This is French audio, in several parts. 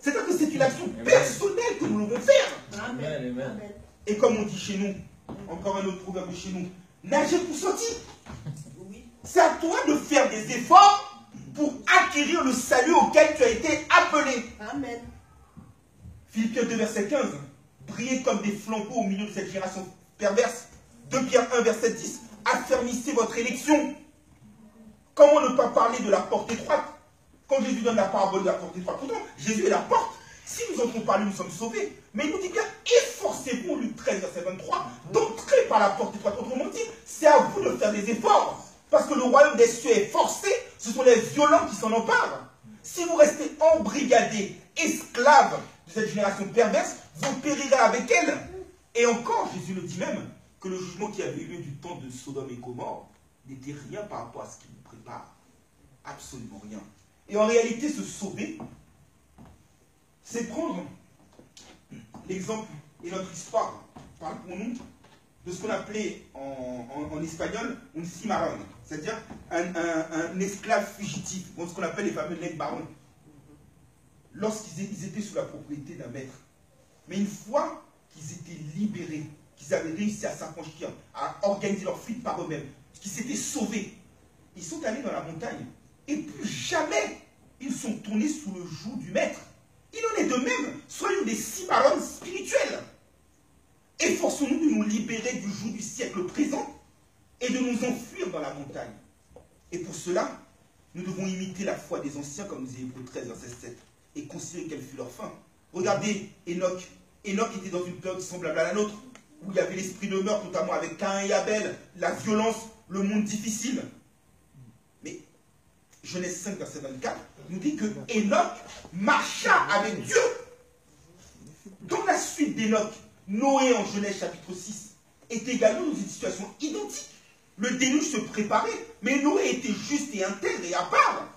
C'est-à-dire que c'est une action personnelle que nous devons faire. Amen. Amen. Et comme on dit chez nous, encore un autre proverbe chez nous, nager pour sortir. C'est à toi de faire des efforts pour acquérir le salut auquel tu as été appelé. Amen. Philippiens 2, verset 15. Brillez comme des flambeaux au milieu de cette génération perverse. 2 Pierre 1, verset 10. Affermissez votre élection. Comment ne pas parler de la porte étroite? Quand Jésus donne la parabole de la porte étroite, pourtant, Jésus est la porte. Si nous entrons par lui, nous sommes sauvés. Mais il nous dit bien, efforcez-vous, Luc 13, verset 23, d'entrer par la porte étroite. Autrement dit, c'est à vous de faire des efforts. Parce que le royaume des cieux est forcé, ce sont les violents qui s'en emparent. Si vous restez embrigadés, esclaves de cette génération perverse, vous périrez avec elle. Et encore, Jésus le dit même, que le jugement qui avait eu lieu du temps de Sodome et Gomorrhe n'était rien par rapport à ce qui nous prépare. Absolument rien. Et en réalité, se sauver, c'est prendre l'exemple et notre histoire parle pour nous de ce qu'on appelait en espagnol un cimarron, c'est-à-dire un esclave fugitif, ce qu'on appelle les fameux legs barons, lorsqu'ils étaient sous la propriété d'un maître. Mais une fois qu'ils étaient libérés, qu'ils avaient réussi à s'affranchir, à organiser leur fuite par eux-mêmes, qu'ils s'étaient sauvés, ils sont allés dans la montagne et plus jamais ils sont tournés sous le joug du maître. Il en est de même, soyons des cimarrons spirituels. Efforçons-nous de nous libérer du joug du siècle présent et de nous enfuir dans la montagne. Et pour cela, nous devons imiter la foi des anciens, comme nous dit Hébreux 13, verset 7, et considérer quelle fut leur fin. Regardez Enoch. Enoch était dans une période semblable à la nôtre, où il y avait l'esprit de meurtre, notamment avec Caïn et Abel, la violence, le monde difficile. Mais Genèse 5, verset 24, nous dit que Enoch marcha avec Dieu. Dans la suite d'Enoch, Noé en Genèse chapitre 6 est également dans une situation identique. Le déluge se préparait, mais Noé était juste et intègre et à part.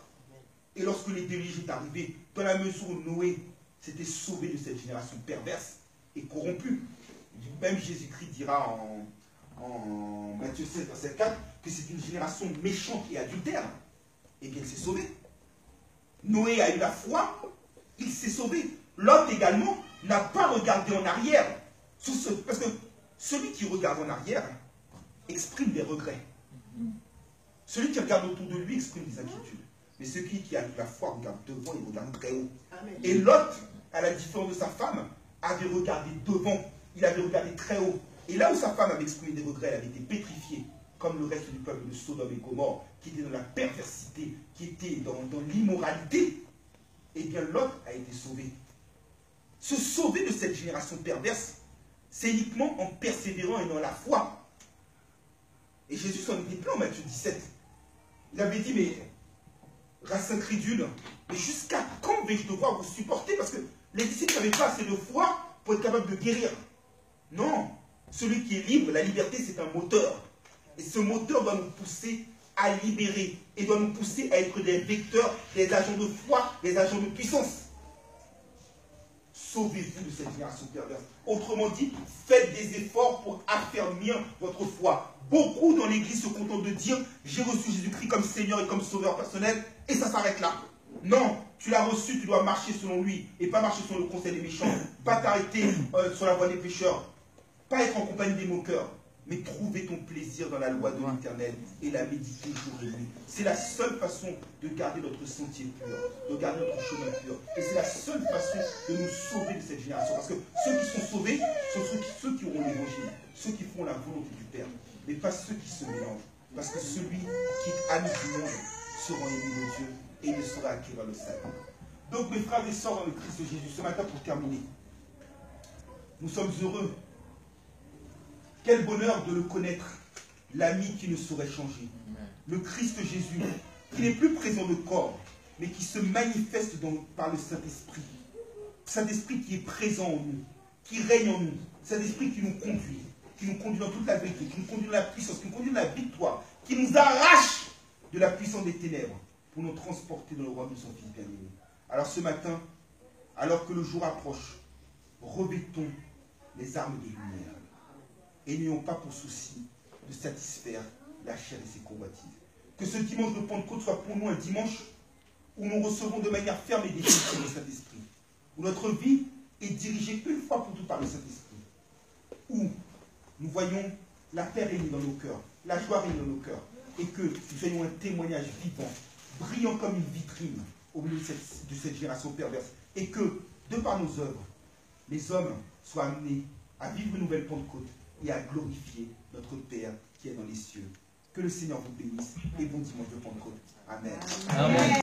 Et lorsque le déluge est arrivé, dans la mesure où Noé s'était sauvé de cette génération perverse et corrompue, même Jésus-Christ dira en Matthieu 7, verset 4, que c'est une génération méchante et adultère. Eh bien, il s'est sauvé. Noé a eu la foi, il s'est sauvé. Lot également n'a pas regardé en arrière. Parce que celui qui regarde en arrière exprime des regrets. Celui qui regarde autour de lui exprime des inquiétudes. Mais celui qui a eu la foi regarde devant et regarde très haut. Amen. Et Lot, à la différence de sa femme, avait regardé devant, il avait regardé très haut. Et là où sa femme avait exprimé des regrets, elle avait été pétrifiée, comme le reste du peuple de Sodome et Gomorrhe, qui était dans la perversité, qui était dans l'immoralité. Eh bien, Lot a été sauvé. Se sauver de cette génération perverse, c'est uniquement en persévérant et dans la foi. Et Jésus s'en était plein en Matthieu 17. Il avait dit, mais race incrédule, mais jusqu'à quand vais-je devoir vous supporter? Parce que les disciples n'avaient pas assez de foi pour être capables de guérir. Non, celui qui est libre, la liberté c'est un moteur. Et ce moteur doit nous pousser à libérer et doit nous pousser à être des vecteurs, des agents de foi, des agents de puissance. Sauvez-vous de cette génération perverse. Autrement dit, faites des efforts pour affermir votre foi. Beaucoup dans l'église se contentent de dire « J'ai reçu Jésus-Christ comme Seigneur et comme Sauveur personnel » et ça s'arrête là. Non, tu l'as reçu, tu dois marcher selon lui et pas marcher sur le conseil des méchants. Pas t'arrêter sur la voie des pécheurs. Pas être en compagnie des moqueurs. Mais trouver ton plaisir dans la loi de l'Éternel et la méditer jour et nuit. C'est la seule façon de garder notre sentier pur, de garder notre chemin pur. Et c'est la seule façon de nous sauver de cette génération. Parce que ceux qui sont sauvés sont ceux qui auront l'évangile, ceux qui font la volonté du Père, mais pas ceux qui se mélangent. Parce que celui qui est ami du monde sera ennemi de Dieu et il ne saura acquérir le salut. Donc mes frères et sœurs dans le Christ Jésus, ce matin pour terminer, nous sommes heureux. Quel bonheur de le connaître, l'ami qui ne saurait changer. Le Christ Jésus, qui n'est plus présent de corps, mais qui se manifeste par le Saint-Esprit. Saint-Esprit qui est présent en nous, qui règne en nous. Saint-Esprit qui nous conduit dans toute la vérité, qui nous conduit dans la puissance, qui nous conduit dans la victoire, qui nous arrache de la puissance des ténèbres pour nous transporter dans le royaume de son Fils bien-aimé. Alors ce matin, alors que le jour approche, revêtons les armes de lumière. Et n'ayons pas pour souci de satisfaire la chair et ses convoitises. Que ce dimanche de Pentecôte soit pour nous un dimanche où nous recevons de manière ferme et définitive le Saint-Esprit. où notre vie est dirigée une fois pour toutes par le Saint-Esprit, où nous voyons la paix régner dans nos cœurs, la joie régner dans nos cœurs, et que nous ayons un témoignage vivant, brillant comme une vitrine au milieu de cette génération perverse, et que, de par nos œuvres, les hommes soient amenés à vivre une nouvelle Pentecôte et à glorifier notre Père qui est dans les cieux. Que le Seigneur vous bénisse et bon dimanche de Pentecôte. Amen. Amen.